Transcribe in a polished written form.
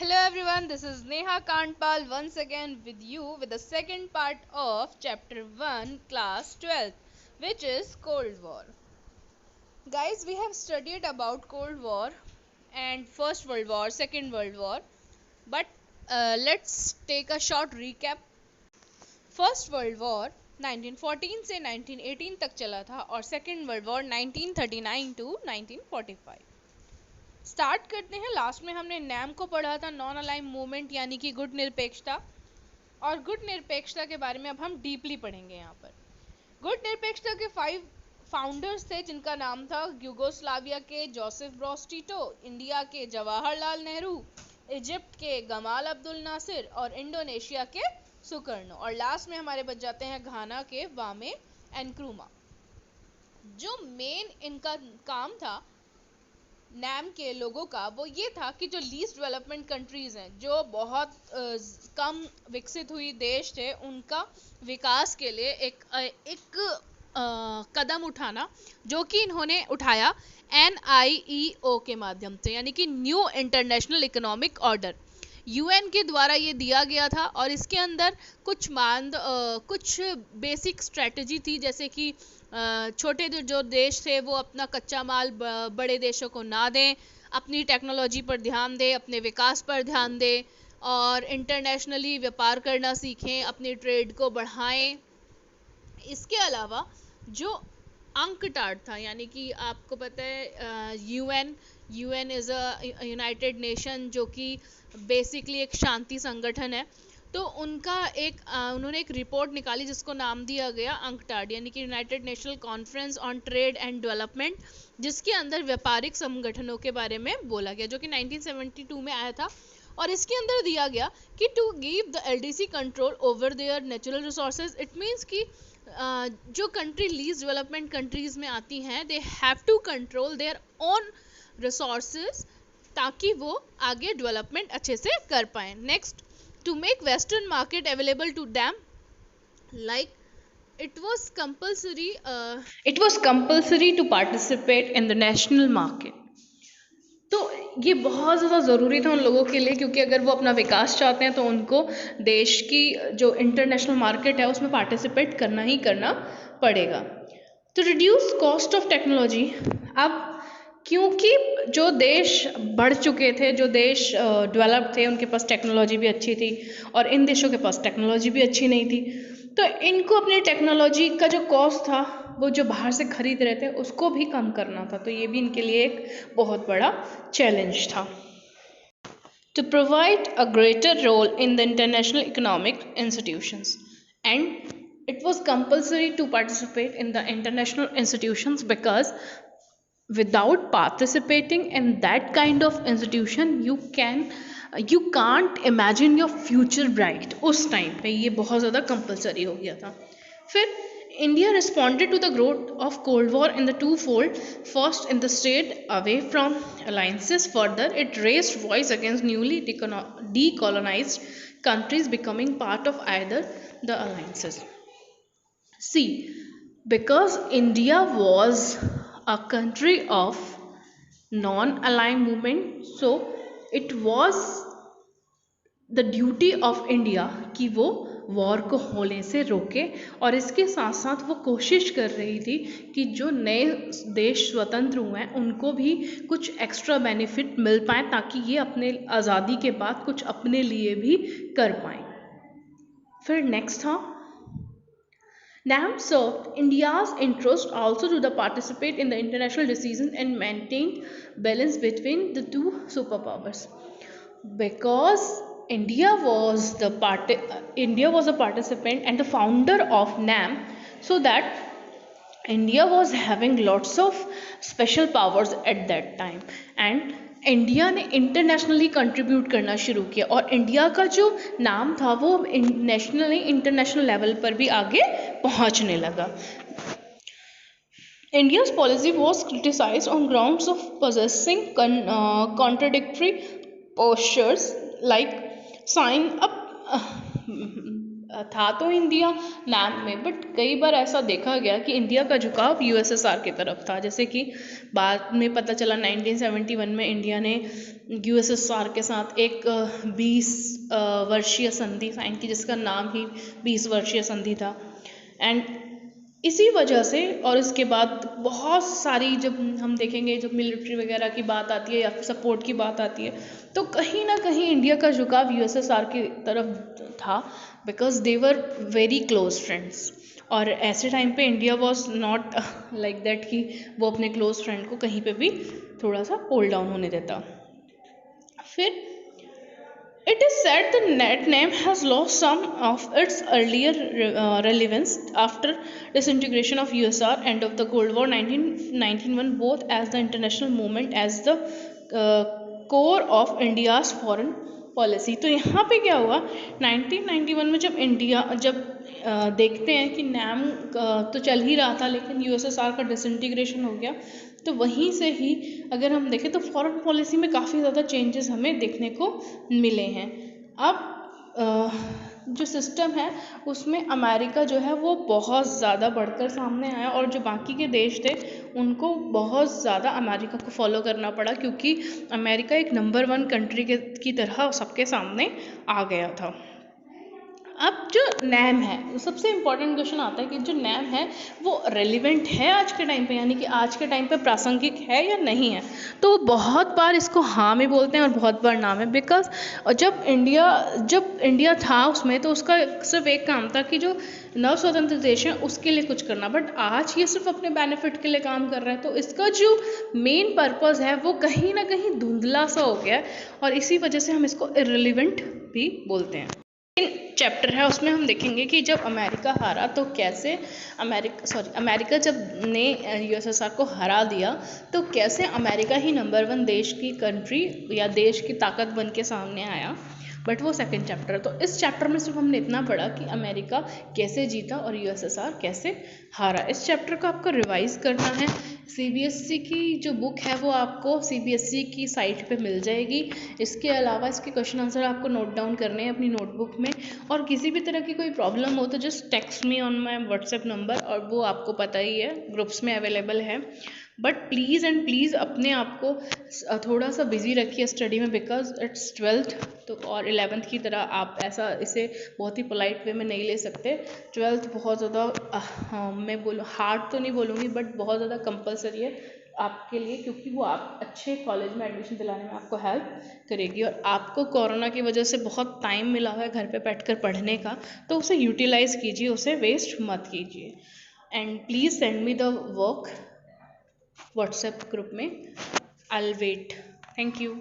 Hello everyone, this is Neha Kantpal once again with you with the second part of chapter 1 class 12, which is Cold War. Guys, we have studied about Cold War and First World War, Second World War, but let's take a short recap. First world war 1914 से 1918 तक चला था और second world war 1939 to 1945। Start करते हैं। Last में हमने NAM को पढ़ा था, नॉन अलाइन मूवमेंट यानी कि गुट निरपेक्षता, और गुट निरपेक्षता के बारे में अब हम डीपली पढ़ेंगे। यहाँ पर गुट निरपेक्षता के 5 फाउंडर्स थे जिनका नाम था यूगोस्लाविया के जोसेफ ब्रोज टिटो, इंडिया के जवाहरलाल नेहरू, इजिप्ट के गमाल अब्दुल नासिर और इंडोनेशिया के सुकर्णो, और लास्ट में हमारे बच जाते हैं घाना के वामे एनक्रूमा। जो मेन इनका काम था नैम के लोगों का वो ये था कि जो लीस्ट डेवलपमेंट कंट्रीज हैं, जो बहुत कम विकसित हुई देश थे, उनका विकास के लिए एक कदम उठाना, जो कि इन्होंने उठाया NIEO के माध्यम से, यानी कि new international economic order. UN के द्वारा ये दिया गया था और इसके अंदर कुछ बेसिक स्ट्रेटजी थी, जैसे कि छोटे जो देश थे वो अपना कच्चा माल बड़े देशों को ना दें, अपनी टेक्नोलॉजी पर ध्यान दें, अपने विकास पर ध्यान दें और इंटरनेशनली व्यापार करना सीखें, अपनी ट्रेड को बढ़ाएं। इसके अलावा जो अंकटाड था, यानी कि आपको पता है UN is a United nation, जो कि बेसिकली एक शांति संगठन है। तो उन्होंने एक रिपोर्ट निकाली जिसको नाम दिया गया अंकटाड, यानी कि United national conference on trade and development, जिसके अंदर व्यापारिक संगठनों के बारे में बोला गया, जो कि 1972 में आया था। और इसके अंदर दिया गया कि to give the LDC control over their natural resources. It means कि जो कंट्री लीस्ट डेवलपमेंट कंट्रीज में आती हैं, they have to control their own resources, ताकि वो आगे डेवलपमेंट अच्छे से कर पाएँ। Next, to make western market available to them, like it was compulsory to participate in the national market। तो ये बहुत ज़्यादा ज़रूरी था उन लोगों के लिए, क्योंकि अगर वो अपना विकास चाहते हैं तो उनको देश की जो इंटरनेशनल मार्केट है उसमें पार्टिसिपेट करना ही करना पड़ेगा। तो रिड्यूस कॉस्ट ऑफ टेक्नोलॉजी। अब क्योंकि जो देश बढ़ चुके थे, जो देश डेवलप थे, उनके पास टेक्नोलॉजी भी अच्छी थी और इन देशों के पास टेक्नोलॉजी भी अच्छी नहीं थी, तो इनको अपनी टेक्नोलॉजी का जो कॉस्ट था वो जो बाहर से खरीद रहे थे उसको भी कम करना था। तो ये भी इनके लिए एक बहुत बड़ा चैलेंज था। To provide a greater role in the international economic institutions, and it was compulsory to participate in the international institutions, because without participating in that kind of institution you can't imagine your future bright। उस time पे ये बहुत ज़्यादा compulsory हो गया था। फिर India responded to the growth of Cold War in the twofold. First, in the stayed away from alliances. Further, it raised voice against newly decolonized countries becoming part of either the alliances. See, because India was a country of non-aligned movement, so it was the duty of India कि वो war को होने से रोके, और इसके साथ साथ वो कोशिश कर रही थी कि जो नए देश स्वतंत्र हुए हैं उनको भी कुछ एक्स्ट्रा बेनिफिट मिल पाए, ताकि ये अपने आज़ादी के बाद कुछ अपने लिए भी कर पाएँ। फिर नेक्स्ट था NAM served India's interest also to the participate in the international decisions and maintained balance between the two superpowers, because India was a participant and the founder of NAM, so that India was having lots of special powers at that time, and India ने internationally contribute करना शुरू किया, और India का जो नाम था वो नेशनली इंटरनेशनल लेवल पर भी आगे पहुंचने लगा। India's policy was criticized on grounds of possessing contradictory postures, like sign up था तो इंडिया नैम में, बट कई बार ऐसा देखा गया कि इंडिया का झुकाव यूएसएसआर की तरफ था। जैसे कि बाद में पता चला 1971 में इंडिया ने यूएसएसआर के साथ एक 20 वर्षीय संधि साइन की, जिसका नाम ही 20 वर्षीय संधि था। एंड इसी वजह से, और इसके बाद बहुत सारी, जब हम देखेंगे जब मिलिट्री वगैरह की बात आती है या फिर सपोर्ट की बात आती है, तो कहीं ना कहीं इंडिया का झुकाव यूएसएसआर की तरफ था, because they were very close friends. और ऐसे टाइम पे India was not like that कि वो अपने क्लोज फ्रेंड को कहीं पे भी थोड़ा सा पुल डाउन होने देता। फिर it is said the net name has lost some of its earlier relevance after disintegration of USSR, end of the Cold War 1991, both as the international movement as the core of India's foreign policy. तो यहाँ पे क्या हुआ, 1991 में जब India देखते हैं कि नैम तो चल ही रहा था, लेकिन यूएसएसआर का डिसइंटीग्रेशन हो गया, तो वहीं से ही अगर हम देखें तो फॉरेन पॉलिसी में काफ़ी ज़्यादा चेंजेस हमें देखने को मिले हैं। अब जो सिस्टम है उसमें अमेरिका जो है वो बहुत ज़्यादा बढ़कर सामने आया, और जो बाकी के देश थे उनको बहुत ज़्यादा अमेरिका को फॉलो करना पड़ा, क्योंकि अमेरिका एक नंबर 1 कंट्री की तरह सबके सामने आ गया था। अब जो नैम है, सबसे इम्पॉर्टेंट क्वेश्चन आता है कि जो नैम है वो रेलिवेंट है आज के टाइम पे, यानी कि आज के टाइम पे प्रासंगिक है या नहीं है। तो बहुत बार इसको हाँ में बोलते हैं और बहुत बार ना में, बिकॉज जब इंडिया था उसमें तो उसका सिर्फ एक काम था कि जो नव स्वतंत्र देश है उसके लिए कुछ करना, बट आज ये सिर्फ अपने बेनिफिट के लिए काम कर रहा है। तो इसका जो मेन पर्पस है वो कहीं ना कहीं धुंधला सा हो गया है, और इसी वजह से हम इसको इररिलेवेंट भी बोलते हैं। चैप्टर है उसमें हम देखेंगे कि जब अमेरिका हारा तो कैसे अमेरिका जब ने यूएसएसआर को हरा दिया तो कैसे अमेरिका ही नंबर 1 देश की कंट्री या देश की ताकत बन के सामने आया, बट वो सेकंड चैप्टर है। तो इस चैप्टर में सिर्फ हमने इतना पढ़ा कि अमेरिका कैसे जीता और यूएसएसआर कैसे हारा। इस चैप्टर को आपको रिवाइज करना है। सीबीएसई की जो बुक है वो आपको सीबीएसई की साइट पे मिल जाएगी। इसके अलावा इसके क्वेश्चन आंसर आपको नोट डाउन करने हैं अपनी नोटबुक में, और किसी भी तरह की कोई प्रॉब्लम हो तो just text me on my WhatsApp number, और वो आपको पता ही है ग्रुप्स में अवेलेबल है। बट प्लीज़ एंड प्लीज़ अपने आप को थोड़ा सा बिजी रखिए स्टडी में, बिकॉज इट्स 12th तो और 11th की तरह आप ऐसा इसे बहुत ही पोलाइट वे में नहीं ले सकते। 12th बहुत ज़्यादा मैं बोलूँ हार्ड तो नहीं बोलूँगी, बट बहुत ज़्यादा कंपलसरी है आपके लिए, क्योंकि वो आप अच्छे कॉलेज में एडमिशन दिलाने में आपको हेल्प करेगी। और आपको कोरोना की वजह से बहुत टाइम मिला हुआ है घर पे बैठकर पढ़ने का, तो उसे यूटिलाइज़ कीजिए, उसे वेस्ट मत कीजिए। And please send me the work WhatsApp group में। I will wait. Thank you.